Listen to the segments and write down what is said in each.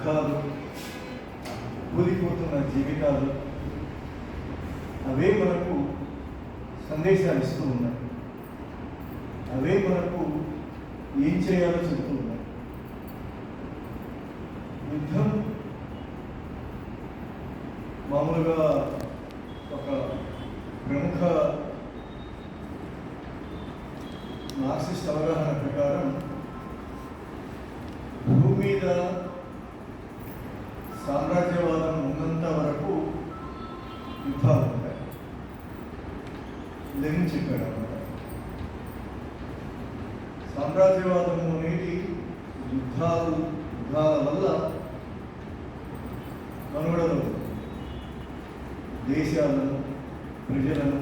దుఃఖాలు, కూలిపోతున్న జీవితాలు అవే మనకు సందేశాలు ఇస్తూ ఉన్నాయి. అవే మనకు ఏం చేయాలో చెప్తూ ఉన్నాయి. యుద్ధం మామూలుగా ఒక ప్రముఖ మార్క్సిస్ట్ అవగాహన ప్రకారం భూమి మీద సామ్రాజ్యవాదం ఉన్నంత వరకు యుద్ధాలు ఉంటాయి. లెనిన్ చెప్పాడు అన్నమాట. సామ్రాజ్యవాదము అనేది యుద్ధాల వల్ల మనుగడలో దేశాలను, ప్రజలను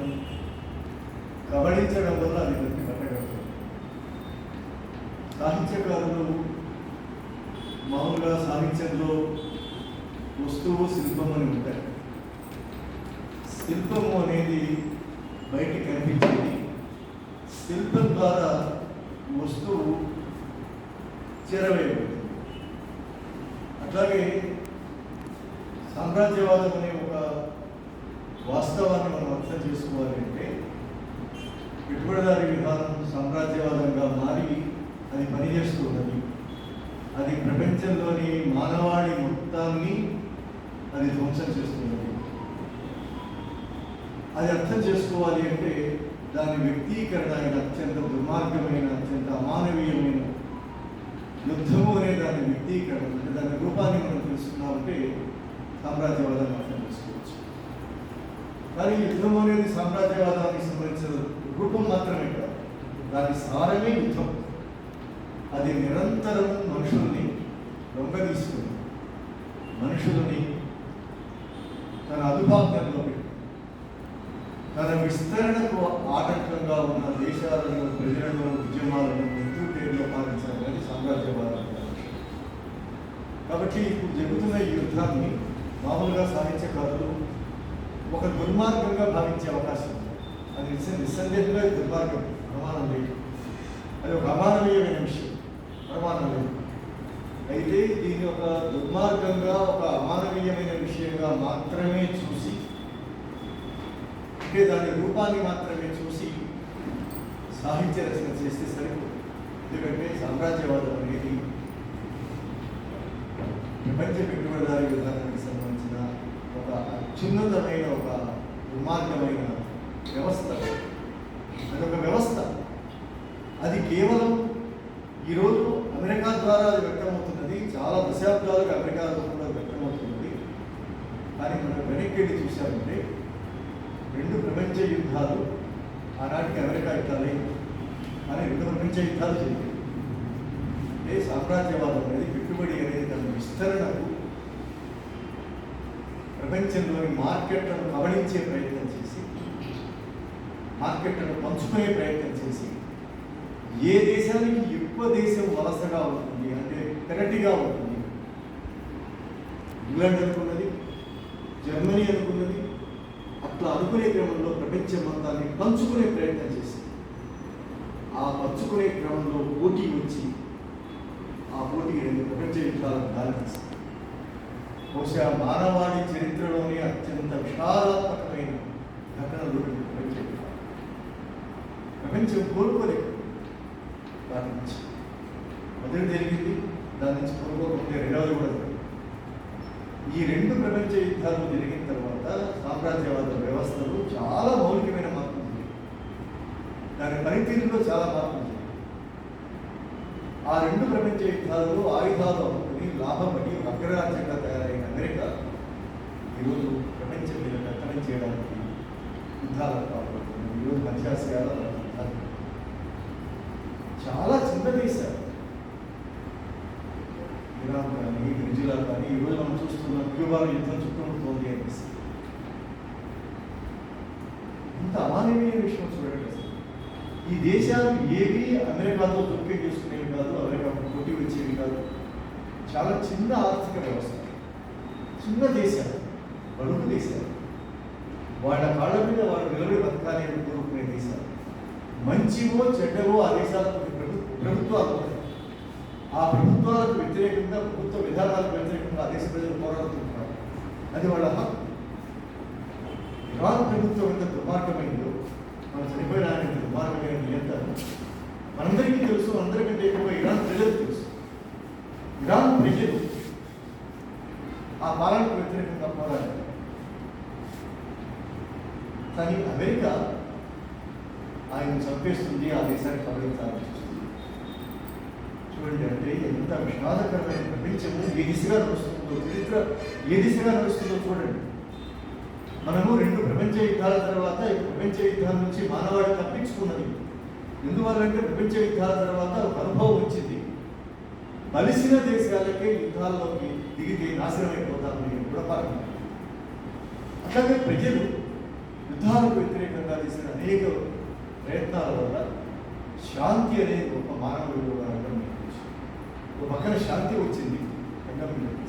కబళించడం వల్ల అది బతికి పట్టగలుగుతుంది. సాహిత్యకారులు మామూలుగా సాహిత్యంలో వస్తువు, శిల్పం అని ఉంటాయి. శిల్పము అనేది బయటికి కనిపించేది. శిల్పం ద్వారా వస్తువు చేరవేయబడుతుంది. అట్లాగే సామ్రాజ్యవాదం అనే ఒక వాస్తవాన్ని మనం అర్థం చేసుకోవాలి అంటే, పెట్టుబడిదారీ విధానం సామ్రాజ్యవాదంగా మారి అది పనిచేస్తున్నది. అది ప్రపంచంలోని మానవాళి మొత్తాన్ని అది ధ్వంసం చేస్తున్నది. అది అర్థం చేసుకోవాలి అంటే దాని వ్యక్తీకరణ అయిన అత్యంత దుర్మార్గమైన, అత్యంత అమానవీయమైన యుద్ధము అనే దాని వ్యక్తీకరణ, అంటే దాని రూపాన్ని మనం తెలుసుకున్నామంటే సామ్రాజ్యవాదాన్ని అర్థం చేసుకోవచ్చు. కానీ యుద్ధం అనేది సామ్రాజ్యవాదానికి సంబంధించిన రూపం మాత్రమే కాదు, దాని సారమే యుద్ధం. అది నిరంతరం మనుషుల్ని దొంగతీస్తుంది, మనుషులని తన అదుపాజ్ఞంలో పెట్టి తన విస్తరణకు ఆటంకంగా ఉన్న దేశాలను, ప్రజలను, ఉద్యమాలను ఎత్తుటేరులో పాలించాలని సామ్రాజ్యవాదం. కాబట్టి ఇప్పుడు జరుగుతున్న ఈ యుద్ధాన్ని మామూలుగా సాహిత్యకారులు ఒక దుర్మార్గంగా భావించే అవకాశం ఉంది. అది నిస్సందేహంగా దుర్మార్గం, ప్రమాణం లేదు. అది ఒక అమానవీయమైన విషయం, ప్రమాణం లేదు. అయితే దీన్ని ఒక దుర్మార్గంగా, ఒక అమానవీయమైన విషయంగా మాత్రమే చూసి, అంటే దాని రూపాన్ని మాత్రమే చూసి సాహిత్య రచన చేస్తే సరిపోతుంది. ఎందుకంటే సామ్రాజ్యవాదం అనేది ప్రపంచ పెట్టుబడిదారీ విధానానికి సంబంధించిన ఒక అత్యున్నతమైన, ఒక దుర్మార్గమైన వ్యవస్థ. అదొక వ్యవస్థ. అది కేవలం ఈరోజు అమెరికా ద్వారా అది వ్యక్తమవుతున్నది. చాలా దశాబ్దాలుగా అమెరికా కూడా వ్యక్తమవుతున్నది. కానీ మనం వెనక్కి చూసామంటే 2 ప్రపంచ యుద్ధాలు ఆనాటికి అమెరికా యుద్ధాలే, కానీ 2 ప్రపంచ యుద్ధాలు జరిగాయి. అంటే సామ్రాజ్యవాదం అనేది, పెట్టుబడి అనేది తన విస్తరణకు ప్రపంచంలోని మార్కెట్లను కబళించే ప్రయత్నం చేసి, మార్కెట్లను పంచుకునే ప్రయత్నం చేసి, ఏ దేశానికి ఎక్కువ దేశం వలసగా ఉంటుంది, అంటే పెరటిగా ఉంటుంది, ఇంగ్లాండ్ అనుకున్నది, జర్మనీ అనుకున్నది, అట్లా అనుకునే క్రమంలో ప్రపంచం మొత్తాన్ని పంచుకునే ప్రయత్నం చేసి, ఆ పంచుకునే క్రమంలో పోటీ వచ్చి, ఆ పోటీకి 2 ప్రపంచ యుద్ధాలకు దారితీస్తుంది. బహుశా మానవాళి చరిత్రలోని అత్యంత విషాదాత్మకమైన ఘటనలు 2 ప్రపంచ యుద్ధాలు. ప్రపంచం కోలుకోలేదు దాని నుంచి. మొదటి జరిగింది, దాని నుంచి కోలుకోకపోతే రెండవది కూడా జరిగింది. ఈ 2 ప్రపంచ యుద్ధాలు జరిగిన తర్వాత సామ్రాజ్యవాద వ్యవస్థలు చాలా మౌలికమైన మార్పులు జరిగాయి. దాని పనితీరులో చాలా మార్పులు జరిగాయి. ఆ 2 ప్రపంచ యుద్ధాలలో ఆయుధాలు అమ్ముకుని లాభపడి అగ్రరాజ్యంగా తయారైన అమెరికా ఈరోజు ప్రపంచం మీద పెత్తనం చేయడానికి యుద్ధాలకు పాల్పడుతుంది. ఈరోజు మధ్యాసియాలో యుద్ధాలు చాలా చిన్న దేశాలు, ఇరాన్ కానీ, వెనిజులా కానీ, ఈరోజు మనం చూస్తున్న క్యూబాలో యుద్ధం చుట్టుముడుతోంది అనిపిస్తుంది. ఇంత అమానవీయ విషయం చూడండి. అసలు ఈ దేశాలు ఏవి అమెరికాతో దొరికే చేసుకునేవి కాదు, అమెరికాకు పోటీ వచ్చేవి కాదు. చాలా చిన్న ఆర్థిక వ్యవస్థ, చిన్న దేశాలు, బడుగు దేశాలు, వాళ్ళ కాళ్ళ మీద వాళ్ళు నిలబడి బతకాలి అని కోరుకునే దేశాలు. మంచివో చెడ్డవో ఆ దేశాలకు ప్రభుత్వాలు ఉంటాయి. ఆ ప్రభుత్వాలకు వ్యతిరేకంగా, ప్రభుత్వ విధానాలకు వ్యతిరేకంగా ఆ దేశ ప్రజలు పోరాడుతుంటున్నారు. అది వాళ్ళ హక్కు. ఇరాన్ ప్రభుత్వం ఎంత దుర్మార్గమైందో, మనం చనిపోయిన దుర్మార్గమైన నియంత్రణ మనందరికీ తెలుసు. అందరికంటే ఎక్కువ ఇరాన్ ప్రజలకు తెలుసు. ఇరాన్ ప్రజలు ఆ పాలనకు వ్యతిరేకంగా పోరాడారు. కానీ అమెరికా ఆయన చంపేస్తుంది, ఆ దేశాన్ని కబలించాలని చూస్తుంది. చూడండి, అంటే ఎంత విషాదకరమైన ప్రపంచము ఏ దిశగా నడుస్తుందో, చరిత్ర ఏ దిశగా నడుస్తుందో చూడండి. మనము 2 ప్రపంచ యుద్ధాల తర్వాత ప్రపంచ యుద్ధాల నుంచి మానవాళి తప్పించుకున్నది. ఎందువల్లంటే ప్రపంచ యుద్ధాల తర్వాత ఒక అనుభవం వచ్చింది. బలిసిన దేశాలకే యుద్ధాల్లోకి దిగితే నాశనం అయిపోతామని గుణపాఠం. అట్లాగే ప్రజలు యుద్ధాలకు వ్యతిరేకంగా చేసిన అనేక ప్రయత్నాల వల్ల శాంతి అనేది గొప్ప మానవ విలువగా ఒక పక్కన శాంతి వచ్చింది,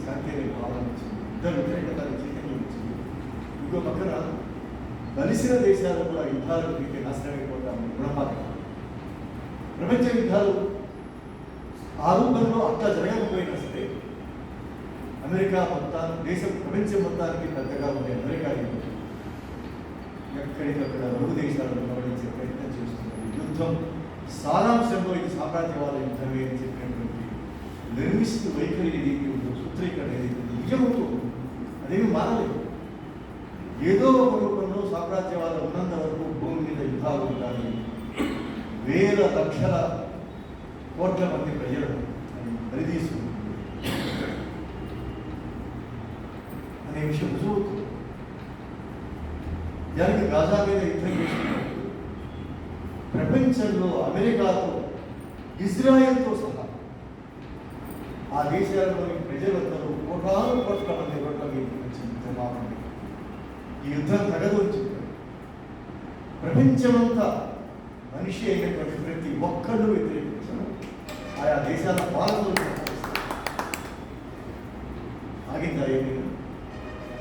శాంతి అనే భావన వచ్చింది, యుద్ధ వ్యతిరేకత చైతన్యం వచ్చింది. ఇంకో పక్కన బలిసిన దేశాలు కూడా యుద్ధాలకు దిగితే నాశనం అయిపోతామని గుణపాఠం. ప్రపంచ యుద్ధాలు ఆ రూపంలో అట్లా జరగకపోయినా సరే అమెరికా మొత్తం ప్రపంచం మొత్తానికి పెద్దగా ఉండే అమెరికా ఎక్కడికక్కడ 2 దేశాలను గమనించే ప్రయత్నం చేస్తున్నారు. యుద్ధం సారాంశంలో ఇది సామ్రాజ్యవాద యుద్ధమే అని చెప్పినటువంటి నిర్మిస్తూ వైఖరి ఏదైతే ఉందో, సూత్రీకరణ ఏదైతే ఉందో నిజమవుతూ అదేమి మారలేదు. ఏదో ఒక రూపంలో సామ్రాజ్యవాదం ఉన్నంత వరకు భూమి మీద యుద్ధాలు ఉండాలి, వేల లక్షల కోట్ల మంది ప్రజలను బలిదీసుకుంటుంది అనే విషయం రుజువుతుంది. దానికి గాజా మీద యుద్ధం చేస్తున్నప్పుడు ప్రపంచంలో అమెరికాతో, ఇజ్రాయెల్తో సహా ఆ దేశాలలోని ప్రజలందరూ కోటాను కోట్ల మంది రోడ్ల మీద యుద్ధం. ఈ యుద్ధం తగదు అని చెప్పారు. ప్రపంచమంతా మనిషి అయినటువంటి ప్రతి ఒక్కళ్ళు వ్యతిరేకించారు. ఆయా దేశాల పాలకులు ఆగిందా ఏమైనా?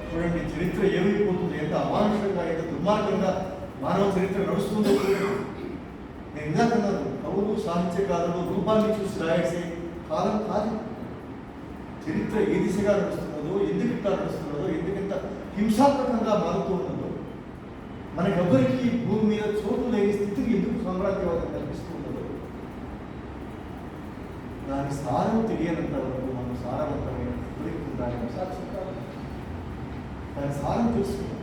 చూడండి, చరిత్ర ఏమైపోతుంది, ఎంత అమానుషంగా, ఎంత దుర్మార్గంగా మానవ చరిత్ర నడుస్తుందో చూడండి. నేను ఇందాకన్నాను, కవులు సాహిత్యకారులు రూపాన్ని చూసి రాయేసే కాలం కాదు. చరిత్ర ఏ దిశగా నడుస్తున్నదో, ఎందుకు ఇట్లా నడుస్తున్నదో, ఎందుకంత హింసాత్మకంగా మారుతూ ఉన్నదో, మనకెవ్వరికీ భూమి మీద చోటు లేని స్థితికి ఎందుకు సామ్రాజ్యవాదం కనిపిస్తూ ఉన్నదో, దాని సారం తెలియనంత వరకు మనం సారవంతమైన దాని సాక్షిస్తాం. దాని సారం తెలుసుకున్నాం.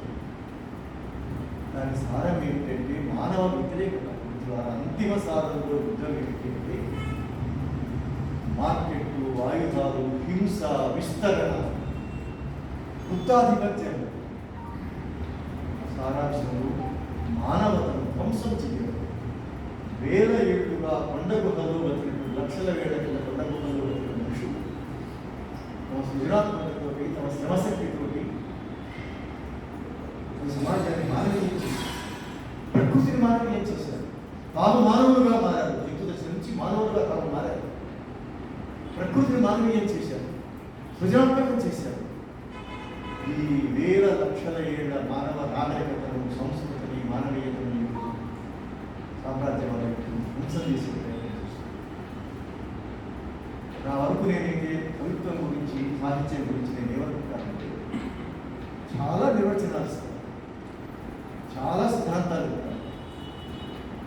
దాని సారం ఏమిటంటే మానవ వ్యతిరేకత ద్వారా అంతిమ సాధనలో యుద్ధం ఏమిటంటే మార్కెట్లు, ఆయుధాలు, హింస, విస్తరణ, వృత్తాధిపత్యం. సారాంశంలో మానవతను ధ్వంసం చేయడం. వేల ఏళ్లుగా కొండ గుహలో బతికినట్టు, లక్షల వేల కింద కొండ గుహలో బతికిన మనుషులు తమ సృజనాత్మకతతో, తమ శ్రమశక్తితోటి సమాజాన్ని మానవీయం చేశారు, ప్రకృతిని మానవీయం చేశారు. తాము మానవులుగా మారారు. జంతు దశ నుంచి మానవులుగా తాము మారారు. ప్రకృతిని మానవీయం చేశారు, సృజనాత్మకం చేశారు. ఈ వేల లక్షల ఏళ్ల మానవ నాగరికతను, సంస్కృతిని, మానవీయతను సామ్రాజ్యవాదం ధ్వంసం చేసే ప్రయత్నం చేస్తారు. నా వరకు నేనైతే కవిత్వం గురించి, సాహిత్యం గురించి నేను ఏమనుకుంటానంటే, చాలా నిర్వచనాలు ఇస్తాను, చాలా సిద్ధాంతాలు ఉంటాను.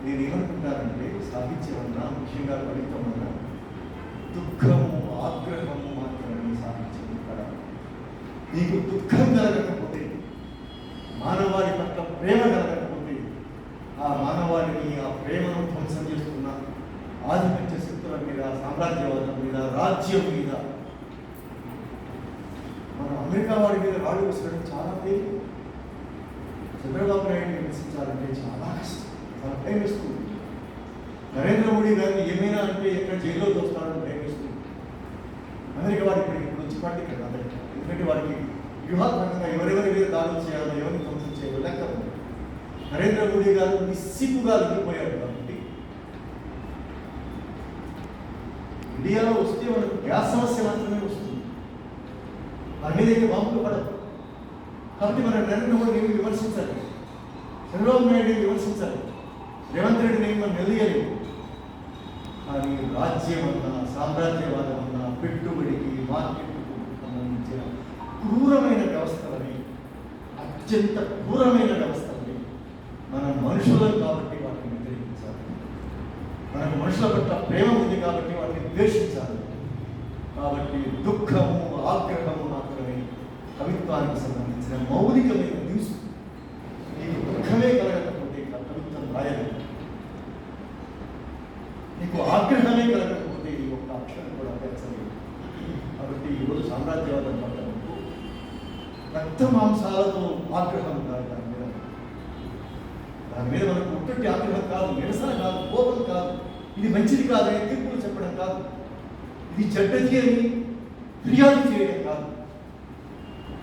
నేను ఏమనుకుంటానంటే, సాహిత్యం అన్నా, ముఖ్యంగా కవిత్వం అన్నా దుఃఖము, ఆగ్రహము మాత్రమే సాహిత్యం. ఇక్కడ నీకు దుఃఖం కలగకపోతే, మానవాళి పట్ల ప్రేమ కలగకపోతే, ఆ మానవాళిని, ఆ ప్రేమను ధ్వంసం చేస్తున్న ఆధిపత్య శక్తుల మీద, సామ్రాజ్యవాదం మీద, రాజ్యం మీద, మనం అమెరికా వాడి మీద రాళ్ళు వేసుకోవడం చాలా పేరు. చంద్రబాబు నాయుడిని విమర్శించాలంటే చాలా కష్టం, చాలా భయం వేస్తుంది. నరేంద్ర మోడీ గారిని ఏమైనా అంటే ఎక్కడ జైల్లో దోస్తాడని భయం వేస్తుంది. అమెరికా వాడికి ఇప్పుడు వచ్చి పట్టి ఇక్కడ అందరికీ, ఎందుకంటే వాడికి వ్యూహాత్మకంగా ఎవరెవరి మీద దాడులు చేయాలో, ఎవరిని ధ్వంసం చేయాలో లెక్క ఉంది. నరేంద్ర మోడీ గారు నిస్సిగ్గుగా లొంగిపోయాడు. కాబట్టి ఇండియాలో వస్తే మనకు గ్యాస్ సమస్య మాత్రమే వస్తుంది, మన మీద అయితే బాంబులు పడదు. కాబట్టి మనం నరేంద్ర మోడీని విమర్శించాలి, చంద్రబాబు నాయుడిని విమర్శించాలి, రేవంత్ రెడ్డిని మనం నిలదీయలేము. కానీ రాజ్యం అన్నా, సామ్రాజ్యవాదం అన్నా, పెట్టుబడికి, మార్కెట్కు సంబంధించిన క్రూరమైన వ్యవస్థలని, అత్యంత క్రూరమైన వ్యవస్థలని మన మనుషులం కాబట్టి వాటిని వ్యతిరేకించాలి. మనకు మనుషుల పట్ల ప్రేమ ఉంది కాబట్టి వాటిని ద్వేషించాలి. కాబట్టి దుఃఖము, ఆగ్రహము మాత్రమే కవిత్వానికి సంబంధించిన మౌలికమైన న్యూస్. నీకు దుఃఖమే కలగకపోతే కవిత్వం రాయలేదు. నీకు ఆగ్రహమే కలగకపోతే ఈ ఒక్క అక్షరం కూడా పెంచలేదు. కాబట్టి ఈరోజు సామ్రాజ్యవాదం పట్ల రక్త మాంసాలతో ఆగ్రహం కాదు. దాని మీద మనకు ఒక్కటి ఆగ్రహం కాదు, నిరసన కాదు, కోపం కాదు, ఇది మంచిది కాదని తీర్పులు చెప్పడం కాదు, ఇది చెడ్డది అని ఫిర్యాదు చేయడం కాదు.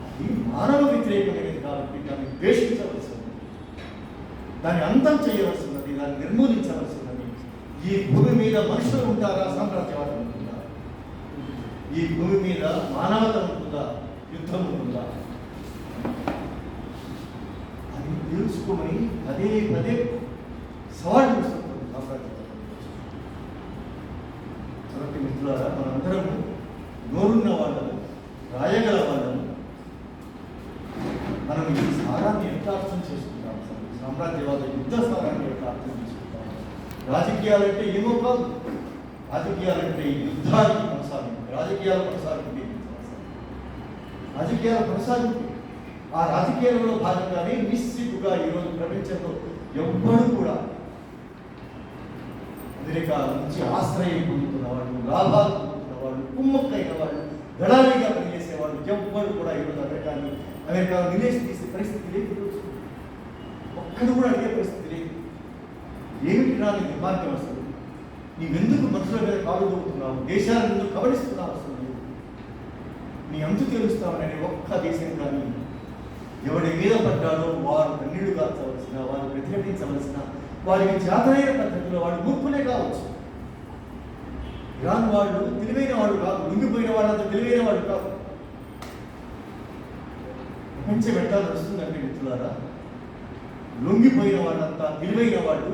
అది మానవ వ్యతిరేకమైనది కాబట్టి దాన్ని ద్వేషించవలసినది, దాన్ని అంతం చేయవలసినది, దాన్ని నిర్మూలించవలసినది. ఈ భూమి మీద మనుషులు ఉంటారా? సామ్రాజ్యవాదం ఉంటుందా? ఈ భూమి మీద మానవత ఉంటుందా? యుద్ధం ఉంటుందా? అది తెలుసుకొని పదే పదే సవాళ్ళు వస్తుంది సామ్రాజ్యవాదం. కాబట్టి మిత్రులారా, మనందరం నోరున్న వాళ్ళము, రాయగల వాళ్ళము. మనం ఈ సారాన్ని ఎట్లా అర్థం చేసుకుంటాం? సామ్రాజ్యవాద యుద్ధ సారాన్ని ఎట్లా అర్థం చేసుకుంటాం? రాజకీయాలంటే ఏమో కాదు. రాజకీయాలంటే యుద్ధానికి కొనసాగింపు, రాజకీయాల కొనసాగింపు, రాజకీయాల కొనసాగింపు. ఆ రాజకీయాలలో భాగంగానే నిశ్చితుగా ఈరోజు ప్రపంచంలో ఎవ్వడు కూడా అమెరికా నుంచి ఆశ్రయం పొందుతున్న వాళ్ళు, లాభాలు పొందుతున్న వాళ్ళు, కుమ్మక్కైన వాళ్ళు, దళారీగా పనిచేసేవాళ్ళు ఎవ్వరు కూడా ఈరోజు అమెరికాలో నిలేసి తీసే పరిస్థితి లేదు. ఒక్కడు కూడా అడిగే పరిస్థితి లేదు. ఏమిటి రాని నిర్మార్గం అసలు? నీవెందుకు మనుషుల మీద కాలు దూకుతున్నావు? దేశాలను ఎందుకు కబడిస్తున్నావు? అసలు నీ అంతు తెలుస్తామని ఒక్క దేశం కానీ ఎవడి మీద పడ్డాడో వారు కన్నీళ్లు కాల్చవలసిన, వారు ప్రతిఘటించవలసిన, వారికి చేతనైన పద్ధతిలో వాడు మూర్ఖులే కావచ్చు. ఇరాన్ వాళ్ళు తెలివైన వాళ్ళు కాదు, లొంగిపోయిన వాళ్ళంతా తెలివైన వాళ్ళు కాదు. ప్రపంచం ఎట్లా నడుస్తుందంటే మిత్రులారా, లొంగిపోయిన వాళ్ళంతా తెలివైన వాళ్ళు,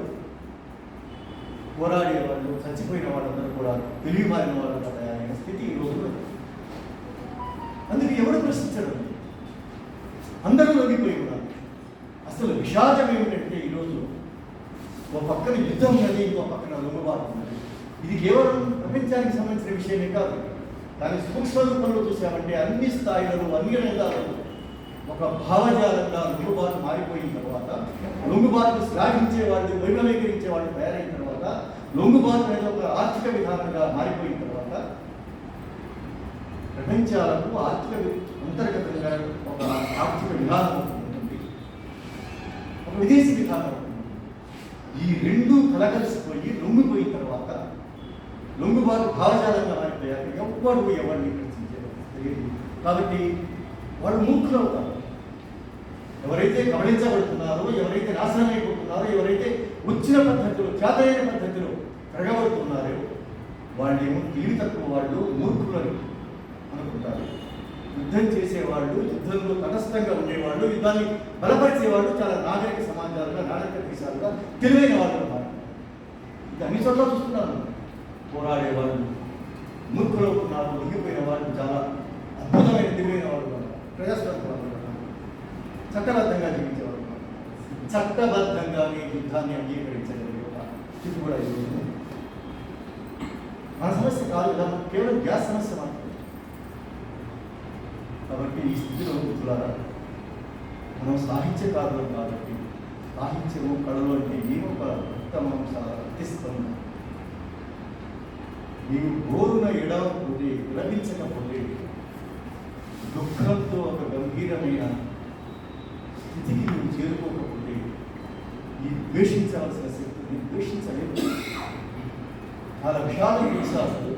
పోరాడే వాళ్ళు, చచ్చిపోయిన వాళ్ళందరూ కూడా తెలివి మారిన వాళ్ళంతా తయారైన స్థితి ఈ రోజులో. అందుకే ఎవరు ప్రశ్నించడం? అందరూ లొంగిపోయి ఉన్నారు. అసలు విషాదం ఏమిటంటే ఈరోజు ఒక పక్కన యుద్ధం ఉన్నది, ఇంకో పక్కన లొంగుబాటు ఉన్నది. ఇది కేవలం ప్రపంచానికి సంబంధించిన విషయమే కాదు. కానీ సూక్ష్మ రూపంలో చూసామంటే అన్ని స్థాయిలలో, అన్ని రంగాలలో ఒక భావజాలంగా లొంగుబాటు మారిపోయిన తర్వాత, లొంగుబాటు శ్లాఘించే వాళ్ళు, వైభవీకరించే వాళ్ళు తయారైన తర్వాత, లొంగుబాటు అనేది ఒక ఆర్థిక విధానంగా మారిపోయిన తర్వాత, ప్రపంచాలకు అంతర్గతంగా ఒక ఆర్థిక విధానం ఉంటుంది, ఒక విదేశీ విధానం ఉంటుంది. ఈ రెండు కలగలిసిపోయి లొంగిపోయిన తర్వాత, లొంగుబాటు భావజాలంగా మారిపోయాక ఎవ్వరు ఎవరిని ప్రశ్నించేది. కాబట్టి వాళ్ళు మూర్ఖులు అవుతారు. ఎవరైతే కబళించబడుతున్నారో, ఎవరైతే నాశనం అయిపోతున్నారో, ఎవరైతే వచ్చిన పద్ధతిలో, చేతైన పద్ధతిలో తిరగబడుతున్నారో వాళ్ళేమో తెలివి తక్కువ వాళ్ళు, మూర్ఖులని అనుకుంటారు. యుద్ధం చేసేవాళ్ళు, యుద్ధంలో తటస్థంగా ఉండేవాళ్ళు, యుద్ధాన్ని బలపరిచేవాళ్ళు చాలా నాగరిక సమాజాలుగా, నాగరిక దేశాలుగా తెలివైన వాళ్ళు ఉన్నారు. ఇది అన్ని చోట్ల చూస్తున్నాను. పోరాడేవాళ్ళు మూర్ఖులు అవుతున్నారు, లొంగిపోయిన వాళ్ళు చాలా అద్భుతమైన తెలివైన వాళ్ళు ఉన్నారు. ప్రజాస్వామ్య వాళ్ళు చట్టబద్ధంగా జీవించేవాళ్ళు, చట్టబద్ధంగానే యుద్ధాన్ని అంగీకరించగలిగే ఒక స్థితి కూడా ఈరోజు. మన సమస్య కాదు ఇలా, కేవలం గ్యాస్ సమస్య మాత్రమే. కాబట్టి ఈ స్థితిలో మిత్రులారా, మనం సాహిత్యకారులం కాబట్టి సాహిత్యము, కళలు అంటే ఏమో ఒక ఉత్తమాంశాల ప్రతిస్పందన. నీవు గోరున ఎడవకపోతే, విలపించకపోతే, దుఃఖంతో ఒక గంభీరమైన స్థితికి నువ్వు చేరుకోకపోతే, ఈ ద్వేషించవలసిన శక్తిని ద్వేషించలేదు. చాలా విషాదం విశ్వాసాలు.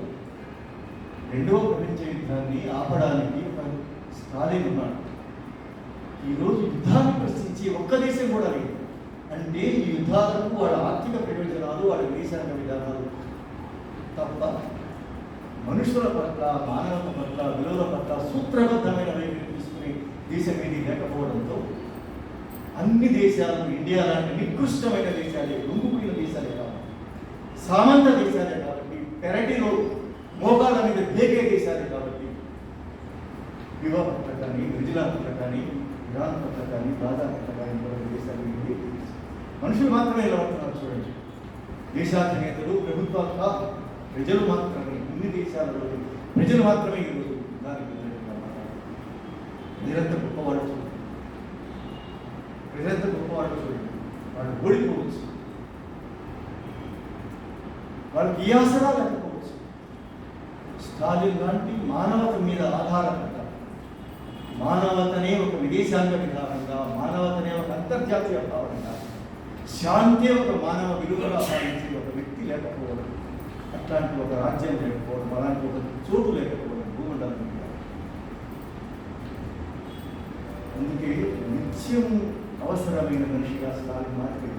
రెండవ ప్రపంచ యుద్ధాన్ని ఆపడానికి ఒక స్టాలిన్ ఉన్నాడు. ఈరోజు యుద్ధాన్ని ప్రశ్నించి ఒక్క దేశం కూడా లేదు. అంటే ఈ యుద్ధాలకు వాళ్ళ ఆర్థిక ప్రయోజనాలు, వాళ్ళ విదేశాంగ విధానాలు తప్ప మనుషుల పట్ల, మానవత పట్ల, విలువల పట్ల సూత్రబద్ధమైన వైఖరి తీసుకునే దేశం ఏది లేకపోవడంతో అన్ని దేశాలు ఇండియా లాంటి నికృష్టమైన దేశాలే, లొంగిపోయిన దేశాలే కాదు, సామంత దేశాలే కాబట్టి, పెరటిలో మోకాళ్ళ మీద బేకే దేశాలే కాబట్టి, వివా పట్ల కానీ, బ్రెజిలా పట్ల కానీ, ఇరాన్ పట్ల కానీ, గాజా పట్ల కానీ మరొక దేశాలు ఇవి మనుషులు మాత్రమే ఇలా ఉంటున్నారు. చూడండి, దేశాధినేతలు, ప్రభుత్వాలు కాదు, ప్రజలు మాత్రమే. ఇన్ని దేశాలలో ప్రజలు మాత్రమే ఈరోజు దానికి వ్యతిరేకంగా మాట్లాడారు. ప్రజలంతా గొప్పవాళ్ళు చూడండి, ప్రజలంతా గొప్పవాళ్ళు చూడండి. వాళ్ళు ఓడిపోవచ్చు, వాళ్ళకి ఈ ఆసరా లేకపోవచ్చు. స్టాలిన్ లాంటి మానవత మీద ఆధారపడ్డ, మానవతనే ఒక విదేశాంగ విధానంగా, మానవతనే ఒక అంతర్జాతీయ భావనగా, శాంతి ఒక మానవ విలువగా భావించే ఒక వ్యక్తి లేకపోవడం, అట్లాంటి ఒక రాజ్యం లేకపోవడం, అలాంటి ఒక చోటు లేకపోవడం భూమండలం మీద. అందుకే నిత్యం అవసరమైన మనిషిగా స్టాలిన్ మాత్రమే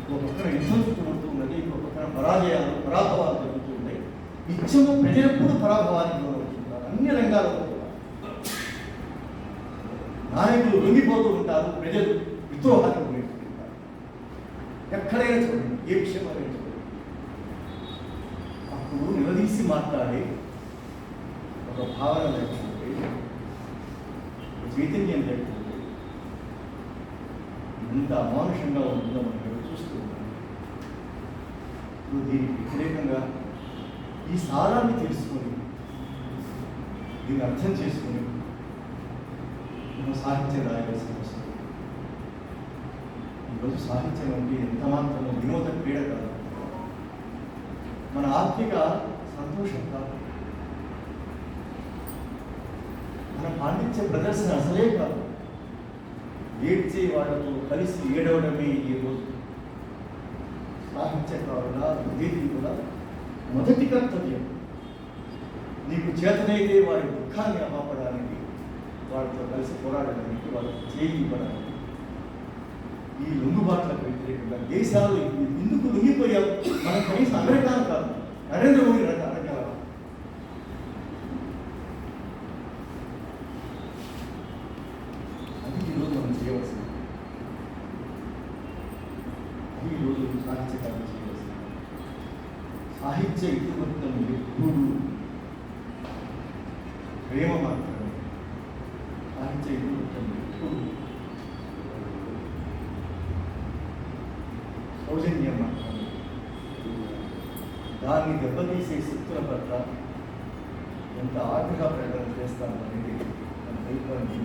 ఒక పక్కన యుద్ధం చుట్టుముడుతూ ఉన్నది, ఇంకొక పక్కన పరాజయాలు, పరాభవాలు జరుగుతూ ఉన్నాయి. నిత్యము ప్రజలెప్పుడు పరాభవానికి గురవుతుంటారు అన్ని రంగాలలో. నాయకులు లొంగిపోతూ ఉంటారు, ప్రజలు విద్రోహానికి గురవుతుంటారు. ఎక్కడైనా చూడండి, ఏ విషయంలో చూడండి. అప్పుడు నిలదీసి మాట్లాడే ఒక భావన లేకపోతే, చైతన్యం లేకపోతే ఎంత అమానుషంగా ఉంటుందో మనం చూస్తూ ఉన్నాం. దీనికి వ్యతిరేకంగా ఈ సారాన్ని తెలుసుకొని, దీన్ని అర్థం చేసుకొని మనం సాహిత్యం రాయవలసిన అవసరం. ఈరోజు సాహిత్యం అంటే ఎంత మాత్రమో వినోద క్రీడ కాదు, మన ఆత్మిక సంతోషం కాదు, మన పాండిత్య ప్రదర్శన అసలే కాదు. ఏడ్చే వాళ్ళతో కలిసి ఏడవడమే ఈరోజు సాహిత్యకారుల వివేకుల మొదటి కర్తవ్యం. నీకు చేతనైతే వారి దుఃఖాన్ని అమాపడానికి, వారితో కలిసి పోరాడడానికి, వాళ్ళకి చేయి ఇవ్వడానికి. ఈ లొంగుబాట్లకు వ్యతిరేకంగా దేశాలు ఎందుకు లొంగిపోయావు? మనం కనీసం అమెరికాను కాదు, నరేంద్ర మోడీ అడగాల. అది ఈరోజు మనం చేయవలసింది, అది ఈరోజు సాహిత్యకారులు చేయవలసింది. సాహిత్య ఇతివృత్తం ఎప్పుడు ప్రేమ మాత్రమే. సాహిత్య ఇతివృత్తం ఎప్పుడు సౌజన్యం మాత్రమే. దాన్ని దెబ్బతీసే శక్తుల పట్ల ఎంత ఆగ్రహ ప్రకటన చేస్తాను అనేది మన ప్రభుత్వాన్ని